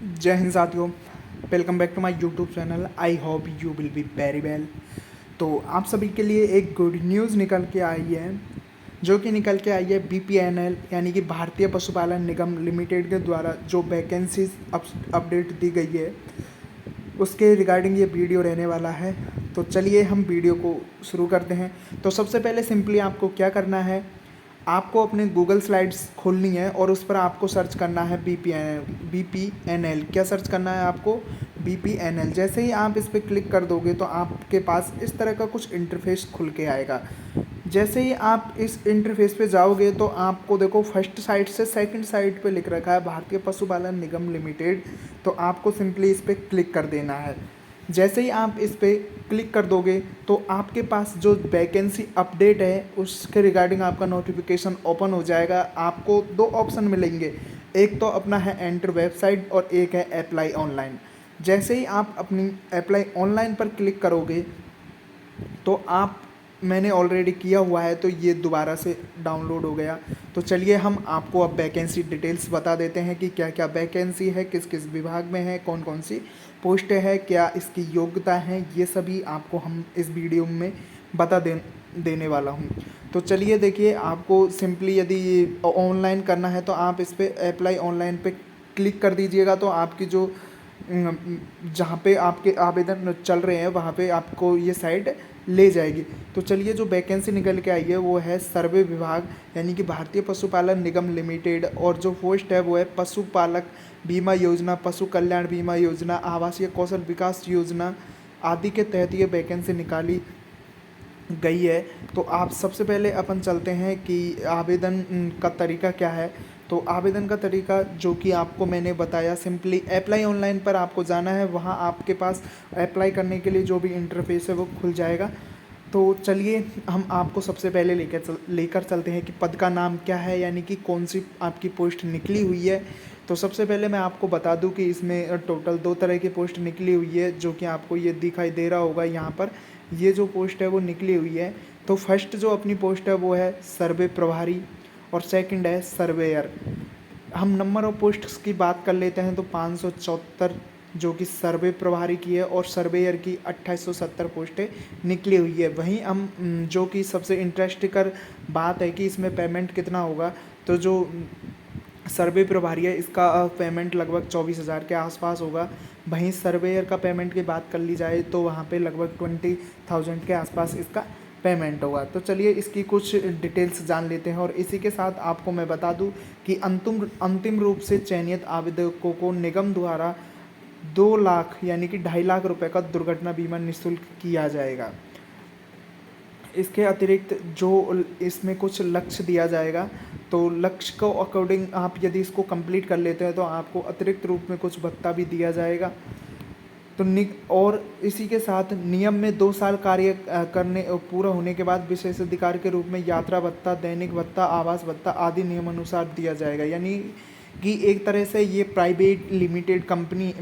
जय हिंद साथियों, welcome back to my YouTube channel. I hope you will be very well. तो आप सभी के लिए एक गुड न्यूज़ निकल के आई है, जो कि निकल के आई है BPNL यानी कि भारतीय पशुपालन निगम लिमिटेड के द्वारा जो वैकेंसीज अपडेट दी गई है, उसके रिगार्डिंग ये वीडियो रहने वाला है। तो चलिए हम वीडियो को शुरू करते हैं। तो सबसे पहले सिंपली आपको क्या करना है, आपको अपने गूगल स्लाइड्स खोलनी है और उस पर आपको सर्च करना है BPNL। क्या सर्च करना है आपको? BPNL। जैसे ही आप इस पर क्लिक कर दोगे तो आपके पास इस तरह का कुछ इंटरफेस खुल के आएगा। जैसे ही आप इस इंटरफेस पे जाओगे तो आपको देखो फर्स्ट साइड से सेकंड साइड पे लिख रखा है भारतीय पशुपालन निगम लिमिटेड। तो आपको सिंपली इस पर क्लिक कर देना है। जैसे ही आप इस पर क्लिक कर दोगे तो आपके पास जो वैकेंसी अपडेट है उसके रिगार्डिंग आपका नोटिफिकेशन ओपन हो जाएगा। आपको दो ऑप्शन मिलेंगे, एक तो अपना है एंटर वेबसाइट और एक है अप्लाई ऑनलाइन। जैसे ही आप अपनी अप्लाई ऑनलाइन पर क्लिक करोगे तो मैंने ऑलरेडी किया हुआ है तो ये दोबारा से डाउनलोड हो गया। तो चलिए हम आपको अब वैकेंसी डिटेल्स बता देते हैं कि क्या क्या वैकेंसी है, किस किस विभाग में है, कौन कौन सी पोस्ट है, क्या इसकी योग्यता है, ये सभी आपको हम इस वीडियो में बता देने वाला हूँ। तो चलिए देखिए, आपको सिंपली यदि ऑनलाइन करना है तो आप इस पर अप्लाई ऑनलाइन पे क्लिक कर दीजिएगा। तो आपकी जो जहाँ पे आपके आवेदन चल रहे हैं वहाँ पे आपको ये साइट ले जाएगी। तो चलिए, जो वैकेंसी निकल के आई है वो है सर्वे विभाग यानी कि भारतीय पशुपालन निगम लिमिटेड, और जो पोस्ट है वो है पशुपालक बीमा योजना, पशु कल्याण बीमा योजना, आवासीय कौशल विकास योजना आदि के तहत ये वैकेंसी निकाली गई है। तो आप सबसे पहले अपन चलते हैं कि आवेदन का तरीका क्या है। तो आवेदन का तरीका जो कि आपको मैंने बताया, सिंपली अप्लाई ऑनलाइन पर आपको जाना है। वहाँ आपके पास अप्लाई करने के लिए जो भी इंटरफेस है वो खुल जाएगा। तो चलिए हम आपको सबसे पहले लेकर चलते हैं कि पद का नाम क्या है, यानी कि कौन सी आपकी पोस्ट निकली हुई है। तो सबसे पहले मैं आपको बता दूं कि इसमें टोटल 2 तरह की पोस्ट निकली हुई है, जो कि आपको ये दिखाई दे रहा होगा यहाँ पर। ये जो पोस्ट है वो निकली हुई है। तो फर्स्ट जो अपनी पोस्ट है वो है सर्वे प्रभारी और सेकंड है सर्वेयर। हम नंबर ऑफ पोस्ट्स की बात कर लेते हैं तो 574 जो कि सर्वे प्रभारी की है और सर्वेयर की 2870 पोस्टें निकली हुई है। वहीं हम जो कि सबसे इंटरेस्टिंग बात है कि इसमें पेमेंट कितना होगा। तो जो सर्वे प्रभारी है इसका पेमेंट लगभग 24,000 के आसपास होगा। वहीं सर्वेयर का पेमेंट की बात कर ली जाए तो वहाँ पे लगभग 20,000 के आसपास इसका पेमेंट होगा। तो चलिए इसकी कुछ डिटेल्स जान लेते हैं। और इसी के साथ आपको मैं बता दूं कि अंतिम रूप से चयनित आवेदकों को निगम द्वारा 2 लाख यानी कि 2.5 लाख रुपए का दुर्घटना बीमा निःशुल्क किया जाएगा। इसके अतिरिक्त जो इसमें कुछ लक्ष्य दिया जाएगा, तो लक्ष्य को अकॉर्डिंग आप यदि इसको कंप्लीट कर लेते हैं तो आपको अतिरिक्त रूप में कुछ भत्ता भी दिया जाएगा। तो और इसी के साथ नियम में 2 साल कार्य करने पूरा होने के बाद विशेषाधिकार के रूप में यात्रा भत्ता, दैनिक भत्ता, आवास भत्ता आदि नियमानुसार दिया जाएगा। यानी कि एक तरह से ये प्राइवेट लिमिटेड कंपनी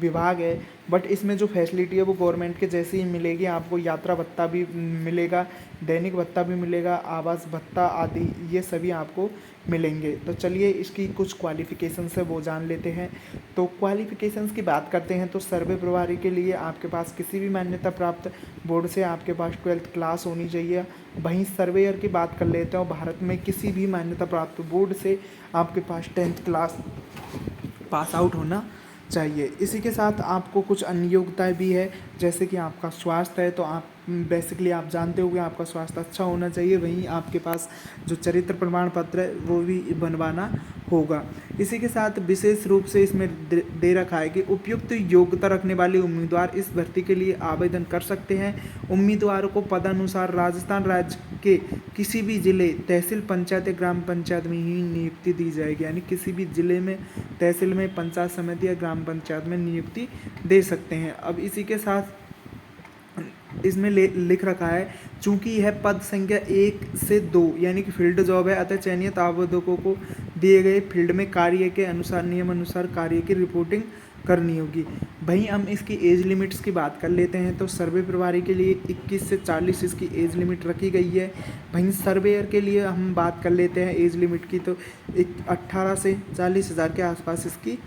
विभाग है, बट इसमें जो फैसिलिटी है वो गवर्नमेंट के जैसे ही मिलेगी। आपको यात्रा भत्ता भी मिलेगा, दैनिक भत्ता भी मिलेगा, आवास भत्ता आदि ये सभी आपको मिलेंगे। तो चलिए इसकी कुछ क्वालिफ़िकेशंस है वो जान लेते हैं। तो क्वालिफ़िकेशंस की बात करते हैं तो सर्वे प्रभारी के लिए आपके पास किसी भी मान्यता प्राप्त बोर्ड से आपके पास 12th क्लास होनी चाहिए। वहीं सर्वेयर की बात कर लेते हैं, भारत में किसी भी मान्यता प्राप्त बोर्ड से आपके पास 10th क्लास पास आउट होना चाहिए। इसी के साथ आपको कुछ अन्य योग्यताएँ भी है, जैसे कि आपका स्वास्थ्य है तो आप बेसिकली आप जानते होंगे आपका स्वास्थ्य अच्छा होना चाहिए। वहीं आपके पास जो चरित्र प्रमाण पत्र है वो भी बनवाना होगा। इसी के साथ विशेष रूप से इसमें दे रखा है कि उपयुक्त योग्यता रखने वाले उम्मीदवार इस भर्ती के लिए आवेदन कर सकते हैं। उम्मीदवारों को पदानुसार राजस्थान राज्य के किसी भी जिले, तहसील, पंचायत या ग्राम पंचायत में ही नियुक्ति दी जाएगी। यानी किसी भी जिले में, तहसील में, पंचायत समिति या ग्राम पंचायत में नियुक्ति दे सकते हैं। अब इसी के साथ इसमें लिख रखा है, चूंकि यह पद संख्या 1 से 2 यानी कि फील्ड जॉब है, अतः चयनित आवेदकों को दिए गए फील्ड में कार्य के अनुसार नियम अनुसार कार्य की रिपोर्टिंग करनी होगी। वहीं हम इसकी एज लिमिट्स की बात कर लेते हैं तो सर्वे प्रभारी के लिए 21 से 40 इसकी एज लिमिट रखी गई है। वहीं सर्वेयर के लिए हम बात कर लेते हैं एज लिमिट की, तो 18 से 40,000 के आसपास इसकी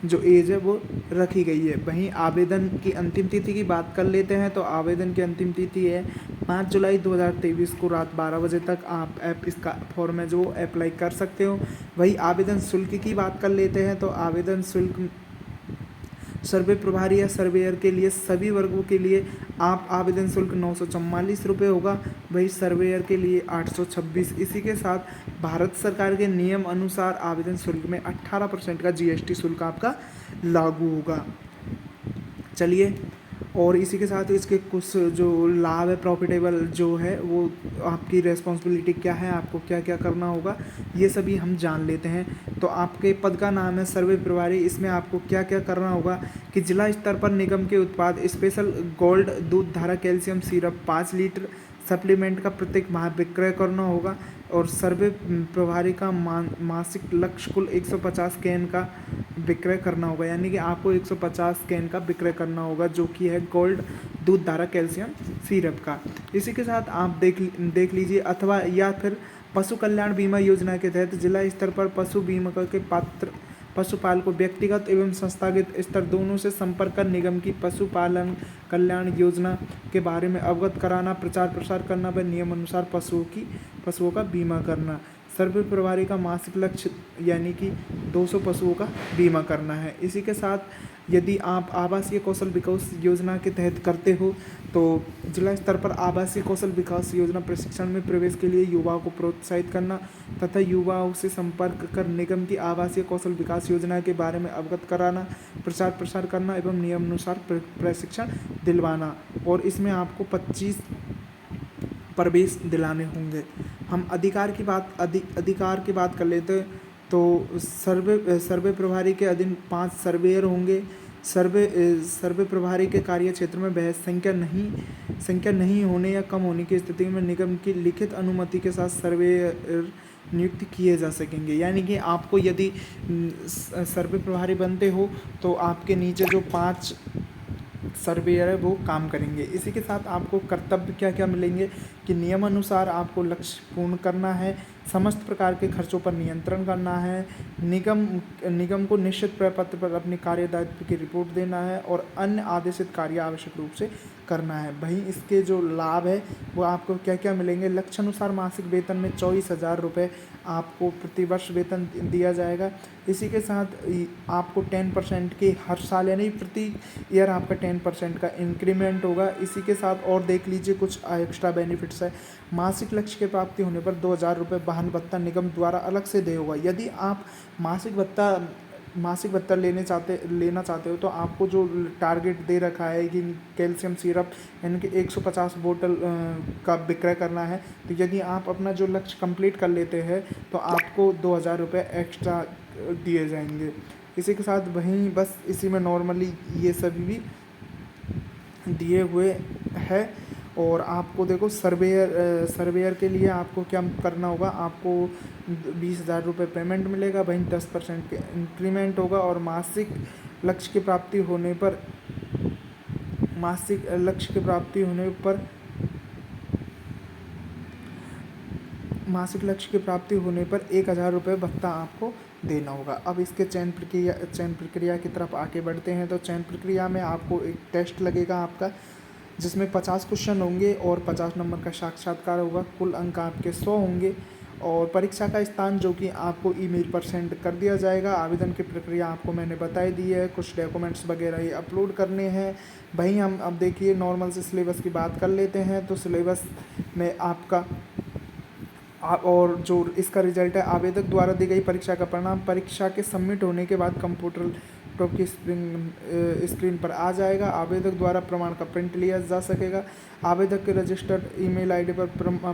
जो एज है वो रखी गई है। वहीं आवेदन की अंतिम तिथि की बात कर लेते हैं, तो आवेदन की अंतिम तिथि है 5 जुलाई 2023 को रात 12 बजे तक आप इसका फॉर्म है जो अप्लाई कर सकते हो। वही आवेदन शुल्क की बात कर लेते हैं, तो आवेदन शुल्क सर्वे प्रभारी या सर्वेयर के लिए सभी वर्गों के लिए आप आवेदन शुल्क 944 रुपये होगा, वही सर्वेयर के लिए 826। इसी के साथ भारत सरकार के नियम अनुसार आवेदन शुल्क में 18% का जीएसटी शुल्क आपका लागू होगा। चलिए, और इसी के साथ इसके कुछ जो लाभ है, प्रॉफिटेबल जो है वो आपकी रेस्पॉन्सिबिलिटी क्या है, आपको क्या क्या करना होगा, ये सभी हम जान लेते हैं। तो आपके पद का नाम है सर्वे प्रभारी। इसमें आपको क्या क्या करना होगा कि जिला स्तर पर निगम के उत्पाद स्पेशल गोल्ड दूध धारा कैल्शियम सिरप 5 लीटर सप्लीमेंट का प्रत्येक माह विक्रय करना होगा, और सर्वे प्रभारी का मासिक लक्ष्य कुल 150 कैन का विक्रय करना होगा, यानी कि आपको 150 कैन का विक्रय करना होगा, जो कि है गोल्ड दूध धारा कैल्शियम सिरप का। इसी के साथ आप देख लीजिए, अथवा या फिर पशु कल्याण बीमा योजना के तहत जिला स्तर पर पशु बीमा के पात्र पशुपाल को व्यक्तिगत एवं संस्थागत स्तर दोनों से संपर्क कर निगम की पशुपालन कल्याण योजना के बारे में अवगत कराना, प्रचार प्रसार करना व नियम अनुसार पशुओं का बीमा करना। सर्वे प्रभारी का मासिक लक्ष्य यानी कि 200 पशुओं का बीमा करना है। इसी के साथ यदि आप आवासीय कौशल विकास योजना के तहत करते हो, तो जिला स्तर पर आवासीय कौशल विकास योजना प्रशिक्षण में प्रवेश के लिए युवाओं को प्रोत्साहित करना तथा युवाओं से संपर्क कर निगम की आवासीय कौशल विकास योजना के बारे में अवगत कराना, प्रचार प्रसार करना एवं नियमानुसार प्रशिक्षण दिलवाना, और इसमें आपको 25 प्रवेश दिलाने होंगे। हम अधिकार की बात कर लेते हैं, तो सर्वे प्रभारी के अधीन 5 सर्वेयर होंगे। सर्वे प्रभारी के कार्य क्षेत्र में बहस संख्या नहीं होने या कम होने की स्थिति में निगम की लिखित अनुमति के साथ सर्वेयर नियुक्त किए जा सकेंगे। यानी कि आपको यदि सर्वे प्रभारी बनते हो तो आपके नीचे जो 5 सर्वेयर है वो काम करेंगे। इसी के साथ आपको कर्तव्य क्या क्या मिलेंगे कि नियम अनुसार आपको लक्ष्य पूर्ण करना है, समस्त प्रकार के खर्चों पर नियंत्रण करना है, निगम को निश्चित प्रपत्र पर अपनी कार्य दायित्व की रिपोर्ट देना है, और अन्य आदेशित कार्य आवश्यक रूप से करना है। वहीं इसके जो लाभ है वो आपको क्या क्या मिलेंगे। लक्ष्य अनुसार मासिक वेतन में 24,000 रुपये आपको प्रतिवर्ष वेतन दिया जाएगा। इसी के साथ आपको 10% के हर साल यानी प्रति ईयर आपका 10% का इंक्रीमेंट होगा। इसी के साथ और देख लीजिए कुछ एक्स्ट्रा बेनिफिट्स है। मासिक लक्ष्य की प्राप्ति होने पर 2,000 रुपये वाहन भत्ता निगम द्वारा अलग से देय होगा। यदि आप मासिक भत्ता लेना चाहते हो तो आपको जो टारगेट दे रखा है कि कैल्शियम सिरप यानी कि 150 बोतल का विक्रय करना है, तो यदि आप अपना जो लक्ष्य कंप्लीट कर लेते हैं तो आपको 2,000 रुपये एक्स्ट्रा दिए जाएंगे। इसी के साथ वहीं बस इसी में नॉर्मली ये सभी भी दिए हुए है। और आपको देखो सर्वेयर के लिए आपको क्या करना होगा, आपको 20,000 रुपये पेमेंट मिलेगा, वहीं 10% के इंक्रीमेंट होगा, और मासिक लक्ष्य की प्राप्ति होने पर 1,000 रुपये भत्ता आपको देना होगा। अब इसके चयन प्रक्रिया की तरफ आगे बढ़ते हैं। तो चयन प्रक्रिया में आपको एक टेस्ट लगेगा आपका, जिसमें 50 क्वेश्चन होंगे और 50 नंबर का साक्षात्कार होगा। कुल अंक आपके 100 होंगे, और परीक्षा का स्थान जो कि आपको ईमेल पर सेंड कर दिया जाएगा। आवेदन की प्रक्रिया आपको मैंने बताई दी है। कुछ डॉक्यूमेंट्स वगैरह ये अपलोड करने हैं। वहीं हम अब देखिए नॉर्मल से सिलेबस की बात कर लेते हैं। तो सिलेबस में आपका और जो इसका रिजल्ट है, आवेदक द्वारा दी गई परीक्षा का परिणाम परीक्षा के सबमिट होने के बाद कंप्यूटर लैपटॉप की स्क्रीन पर आ जाएगा। आवेदक द्वारा प्रमाण का प्रिंट लिया जा सकेगा। आवेदक के रजिस्टर्ड ईमेल आईडी पर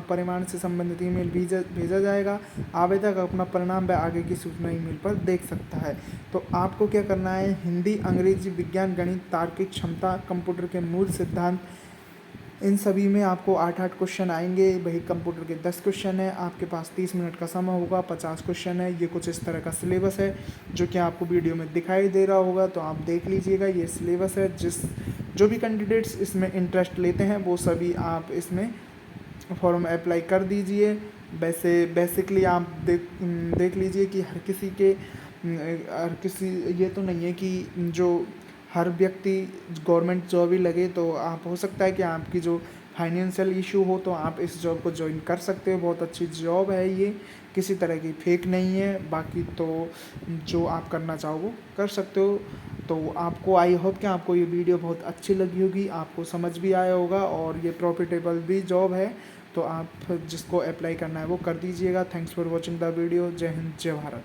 परिमाण से संबंधित ईमेल भेजा जाएगा। आवेदक अपना परिणाम व आगे की सूचना ईमेल पर देख सकता है। तो आपको क्या करना है, हिंदी, अंग्रेजी, विज्ञान, गणित, तार्किक क्षमता, कंप्यूटर के मूल सिद्धांत, इन सभी में आपको 8-8 क्वेश्चन आएंगे। वही कंप्यूटर के 10 क्वेश्चन है। आपके पास 30 मिनट का समय होगा, 50 क्वेश्चन है। ये कुछ इस तरह का सिलेबस है जो कि आपको वीडियो में दिखाई दे रहा होगा, तो आप देख लीजिएगा। ये सिलेबस है। जो भी कैंडिडेट्स इसमें इंटरेस्ट लेते हैं वो सभी आप इसमें फॉर्म अप्लाई कर दीजिए। वैसे बेसिकली आप देख लीजिए कि हर किसी के और किसी ये तो नहीं है कि जो हर व्यक्ति गवर्नमेंट जॉब ही लगे, तो आप हो सकता है कि आपकी जो फाइनेंशियल इशू हो तो आप इस जॉब को ज्वाइन कर सकते हो। बहुत अच्छी जॉब है ये, किसी तरह की फेक नहीं है। बाकी तो जो आप करना चाहो वो कर सकते हो। तो आपको आई होप कि आपको ये वीडियो बहुत अच्छी लगी होगी, आपको समझ भी आया होगा और ये प्रॉफिटेबल भी जॉब है। तो आप जिसको अप्लाई करना है वो कर दीजिएगा। Thanks for watching the video. जय हिंद, जय भारत।